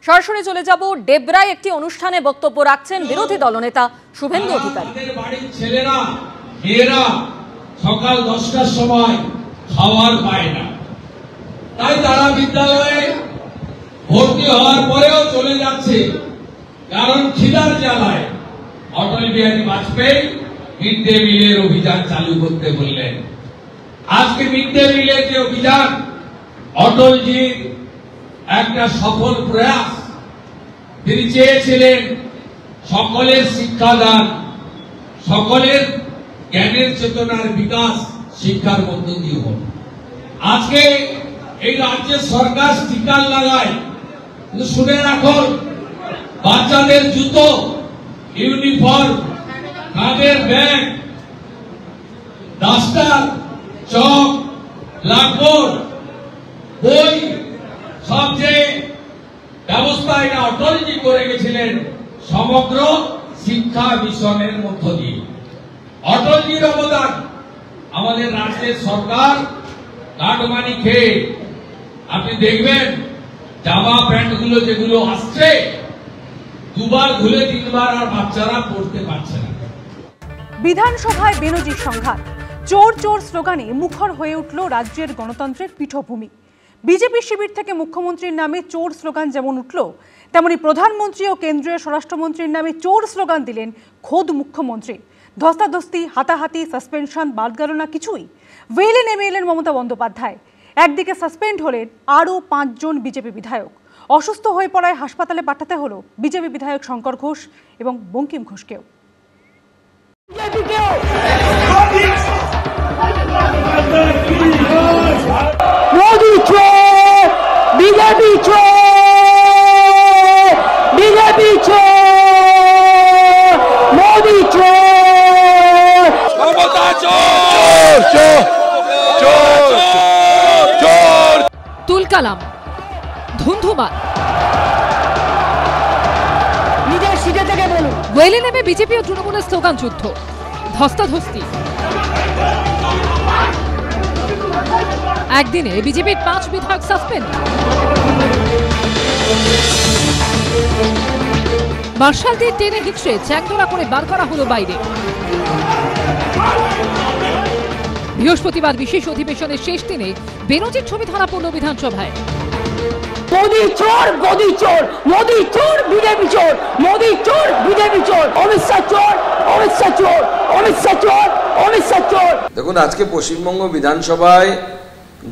সরাসরি চলে যাব ডেবরায় একটি অনুষ্ঠানে বক্তব্য রাখছেন বিরোধী দলনেতা শুভেন্দু অধিকারী। বাড়ির ছেলেরা মেয়েরা সকাল 10টার সময় খাবার পায় না, তাই তারা বিদ্যালয়ে ভর্তি হওয়ার পরেও চলে যাচ্ছে, কারণ খিদার জ্বালায়। অটল বিহারী বাজপেয়ী মিড ডে মিলের অভিযান চালু করতে বললেন। আজকে মিড ডে মিলের যে অভিযান, অটলজির একটা সফল প্রয়াস। তিনি চেয়েছিলেন সকলের শিক্ষাদান, সকলের জ্ঞানের চেতনার বিকাশ শিক্ষার মধ্য দিয়ে হোক। আজকে এই রাজ্যের সরকার স্টিকার লাগায়, কিন্তু শুনে রাখুন, বাচ্চাদের জুতো, ইউনিফর্ম, কাঁধের ব্যাগ, ডাস্টার, চক, ব্ল্যাকবোর্ড, বই, সব যে ব্যবস্থা এটা অটলজি করে গেছিলেন সমগ্র শিক্ষা মিশনের মধ্য দিয়ে। অটলজির অবদান। আমাদের রাজ্যের সরকার কাটমানি খেয়ে আপনি দেখবেন জামা প্যান্ট গুলো যেগুলো আসছে, দুবার ধুলে তিনবার আর বাচ্চারা পড়তে পারছে না। বিধানসভায় বেনজির সংঘাত, চোর চোর স্লোগানে মুখর হয়ে উঠল রাজ্যের গণতন্ত্রের পীঠভূমি। বিজেপি শিবির থেকে মুখ্যমন্ত্রীর নামে চোর স্লোগান যেমন উঠল, তেমনি প্রধানমন্ত্রী ও কেন্দ্রীয় স্বরাষ্ট্রমন্ত্রীর নামে চোর স্লোগান দিলেন খোদ মুখ্যমন্ত্রী। ধস্তাধস্তি, হাতাহাতি, সাসপেনশন বাদ গেল না কিছুই। ওয়েলে নেমে এলেন মমতা বন্দ্যোপাধ্যায়। একদিকে সাসপেন্ড হলেন আরও 5 জন বিজেপি বিধায়ক। অসুস্থ হয়ে পড়ায় হাসপাতালে পাঠাতে হলো বিজেপি বিধায়ক শঙ্কর ঘোষ এবং বঙ্কিম ঘোষকেও। মোদি চোর, বিজেপি চোর, বিজেপি চোর, মোদি চোর, মমতা চোর, চোর, চোর, চোর। তুলকালাম, ধুন্ধুমার, নিজের সিটে থেকে বলুন। ওয়েলে নেমে বিজেপি ও তৃণমূলের স্লোগান যুদ্ধ, ধস্তাধস্তি। একদিনে বিজেপির 5 বিধায়ক সাসপেন্ড। মার্শাল দিয়ে টেনে হিচড়ে চ্যাংদোলা করে বার করা হলো বাইরে। বৃহস্পতিবার বিশেষ অধিবেশনের শেষ দিনে বেনজির ছবি ধরা পড়ল বিধানসভায়। মোদি চোর, মোদি চোর, মোদি চোর, বিজেপি চোর, মোদি চোর, বিজেপি চোর, অমিত শাহ চোর, অমিত শাহ চোর, অমিত শাহ চোর, অমিত শাহ চোর। দেখুন, আজকে পশ্চিমবঙ্গ বিধানসভায়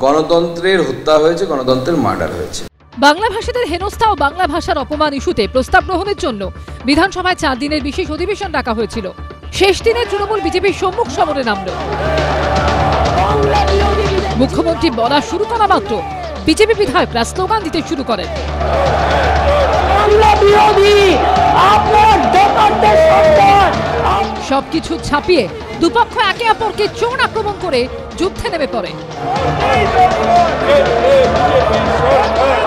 গণতন্ত্রের হত্যা হয়েছে, গণতন্ত্রের মার্ডার হয়েছে। বাংলা ভাষীদের হেনস্থা ও বাংলা ভাষার অপমান ইস্যুতে প্রস্তাব গ্রহণের জন্য বিধানসভায় 4 দিনের বিশেষ অধিবেশন ডাকা হয়েছিল। শেষ দিনে তৃণমূল বিজেপির সম্মুখ সমরে নামল। মুখ্যমন্ত্রী বলা শুরু করা মাত্র বিজেপি বিধায়করা স্লোগান দিতে শুরু করেন। সবকিছু ছাপিয়ে দুপক্ষ একে অপরকে চোর আক্রমণ করে যুদ্ধে নেমে পড়ে।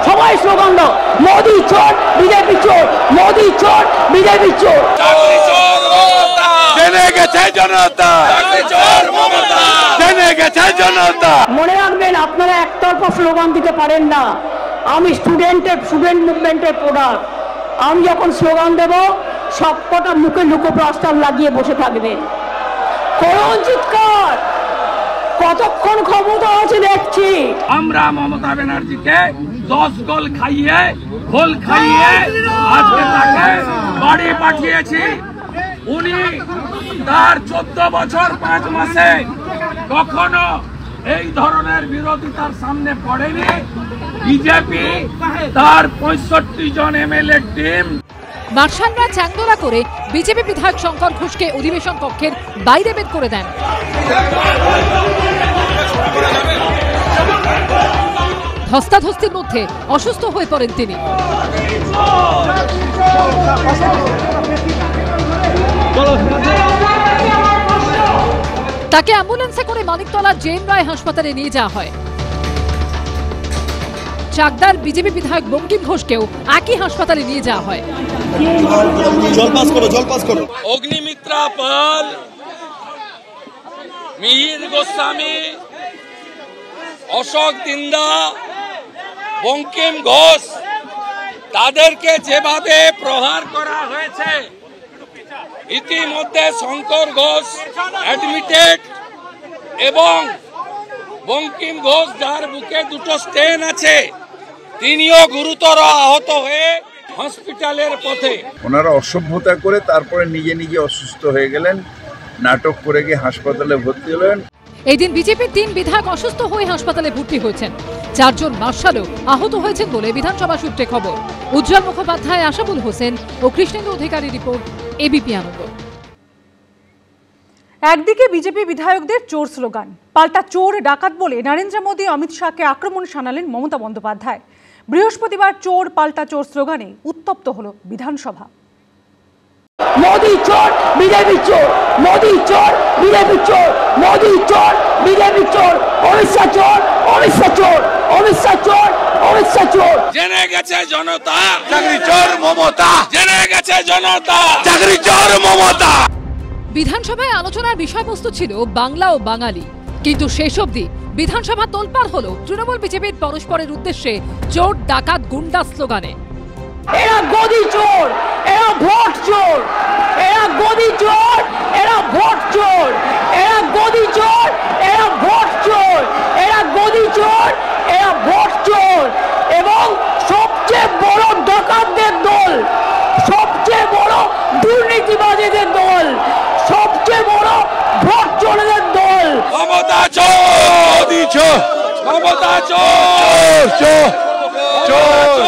সবাই স্লোগান দাও, মোদি চোর, বিজেপি চোর, মোদি চোর, বিজেপি চোর। মনে রাখবেন, আপনারা একতরফা স্লোগান দিতে পারেন না। আমি স্টুডেন্ট মুভমেন্টের প্রোডাক্ট। আমি যখন স্লোগান দেব, সবকটা মুখে লুকোপ্লাস্টার লাগিয়ে বসে থাকবে। করুন চিৎকার, কতক্ষণ ক্ষমতা আছে দেখছি। আমরা মমতা ব্যানার্জিকে 10 গোল খাইয়ে, গোল খাইয়ে আজকে তাকে বাড়ি পাঠিয়েছি। উনি তার 14 বছর 5 মাসে কখনো এই ধরনের বিরোধিতার সামনে পড়েনি। বিজেপি তার 65 জন এমএলএ টিম। মার্শালরা চ্যাংদোলা করে বিজেপি বিধায়ক শঙ্কর ঘোষকে অধিবেশন কক্ষের বাইরে বের করে দেন। ধস্তাধস্তির মধ্যে অসুস্থ হয়ে পড়েন তিনি। তাকে অ্যাম্বুলেন্সে করে মানিকতলা জেন রায় হাসপাতালে নিয়ে যাওয়া হয়। চাকদার বিজেপি বিধায়ক বঙ্কিম ঘোষকেও একই হাসপাতালে নিয়ে যাওয়া হয়। অগ্নিমিত্রা পাল, মিহির গোস্বামী, অশোক দিন্দা, বঙ্কিম ঘোষ তাদেরকে যেভাবে প্রহার করা হয়েছে, ইতিমধ্যে শঙ্কর ঘোষ অ্যাডমিটেড এবং বঙ্কিম ঘোষ যার বুকে দুটো স্টেন আছে তিনিও গুরুতর আহত হয়ে হসপিটালের পথে। ওনারা অসভ্যতা করে তারপরে নিজে নিজে অসুস্থ হয়ে গেলেন, নাটক করে গিয়ে হাসপাতালে ভর্তি হলেন। এই দিন বিজেপির 3 বিধায়ক অসুস্থ হয়ে হাসপাতালে ভর্তি হয়েছেন। 4 জন মার্শালও আহত হয়েছেন বলে বিধানসভা সূত্রে খবর। উজ্জ্বল মুখোপাধ্যায়, আশাবুল হোসেন ও কৃষ্ণেন্দু অধিকারী রিপোর্ট, এবিপি আনন্দ। একদিকে বিজেপি বিধায়কদের চোর স্লোগান, পাল্টা চোর ডাকাত বলে নরেন্দ্র মোদী অমিত শাহকে আক্রমণ শানালেন মমতা বন্দ্যোপাধ্যায়। বৃহস্পতিবার চোর পাল্টা চোর স্লোগানে উত্তপ্ত হল বিধানসভা। মোদি চোর, বিজেপি চোর, মোদি চোর, বিজেপি চোর, মোদি চোর, বিজেপি চোর, অমিত শাহ চোর, অমিত শাহ চোর, অমিত শাহ চোর, অমিত শাহ চোর। জেনে গেছে জনতা চাকরি চোর মমতা, জেনে গেছে জনতা চাকরি চোর মমতা। বিধানসভায় আলোচনার বিষয়বস্তু ছিল বাংলা ও বাঙালি, কিন্তু শেষ অবধি বিধানসভা তোলপাড় হলো তৃণমূল বিজেপির পরস্পরের উদ্দেশ্যে চোর ডাকাত গুন্ডা স্লোগানে। এরা গদি চোর, এরা ভোট চোর, এরা গদি চোর, এরা ভোট চোর, এরা গদি চোর, এরা ভোট চোর, এরা গদি চোর, এরা ভোট চোর এবং সবচেয়ে বড় ডাকাতদের দল, সবচেয়ে বড় দুর্নীতিবাজীদের দল, সবচেয়ে বড় ভোট চোরদের দল। মমতা চোর, মোদি চোর, মমতা চোর, চোর চোর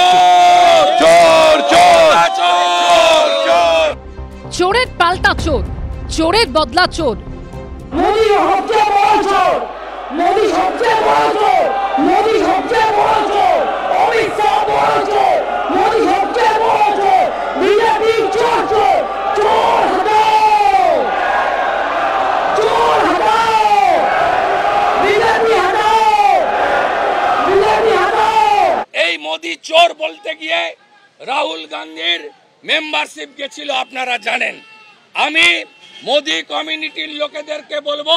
চোর চোর চোর চোর। চোরের পাল্টা চোর, চোরের বদলা চোর। মোদি সবচেয়ে বড় চোর, মোদি সবচেয়ে বড় চোর, মোদি সবচেয়ে বড় চোর, অমিত শাহ বড় চোর, মোদি সবচেয়ে বড় চোর, বিজেপি চোর চোর, চোর হটাও, চোর হটাও, বিজেপি হটাও, বিজেপি হটাও। এই মোদি চোর বলতে গিয়ে রাহুল গান্ধীর মেম্বারশিপ গেছিল, আপনারা জানেন। আমি মোদি কমিউনিটির লোকেদেরকে বলবো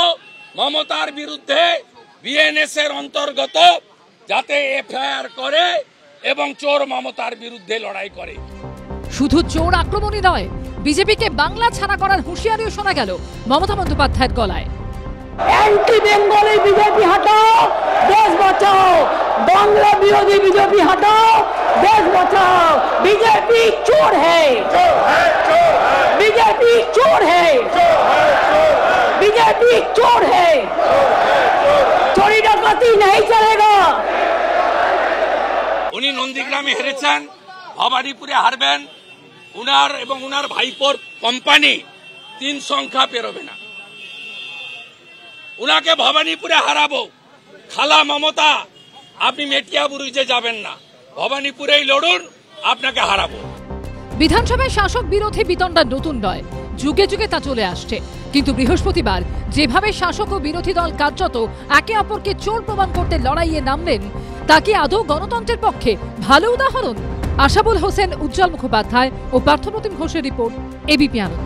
মমতার বিরুদ্ধে বিএনএস এর অন্তর্গত যাতে এফআইআর করে এবং চোর মমতার বিরুদ্ধে লড়াই করে। শুধু চোর আক্রমণই নয়, বিজেপিকে বাংলা ছাড়া করার হুঁশিয়ারিও শোনা গেল মমতা বন্দ্যোপাধ্যায়ের গলায়। অ্যান্টি বেঙ্গলি বিজেপি হটাও, দেশ বাঁচাও, বাংলা বিরোধী বিজেপি হটাও, দেশ বাঁচাও। बीजेपी चोर है, बीजेपी चोर है, बीजेपी चोर है, चोरी डकैती नहीं चलेगा। উনি নন্দীগ্রামে হেরেছেন, ভবানীপুরে হারবেন। উনার এবং উনার ভাইপোর কোম্পানি 3 সংখ্যা পেরোবে না। উনাকে ভবানীপুরে হারাবো। খালা মমতা, আপনি মেটিয়াবুরুজে যাবেন না, ভবানীপুরেই লড়ুন, আপনাকে হারাবো। বিধানসভায় শাসক বিরোধী বিতণ্ডা নতুন নয়, যুগে যুগে তা চলে আসছে। কিন্তু বৃহস্পতিবার যেভাবে শাসক ও বিরোধী দল কার্যত একে অপরকে চোর প্রমাণ করতে লড়াইয়ে নামলেন, তা কি আদৌ গণতন্ত্রের পক্ষে ভালো উদাহরণ? আশাবুল হোসেন, উজ্জ্বল মুখোপাধ্যায় ও পার্থপ্রতিম ঘোষের রিপোর্ট, এবিপি আনন্দ।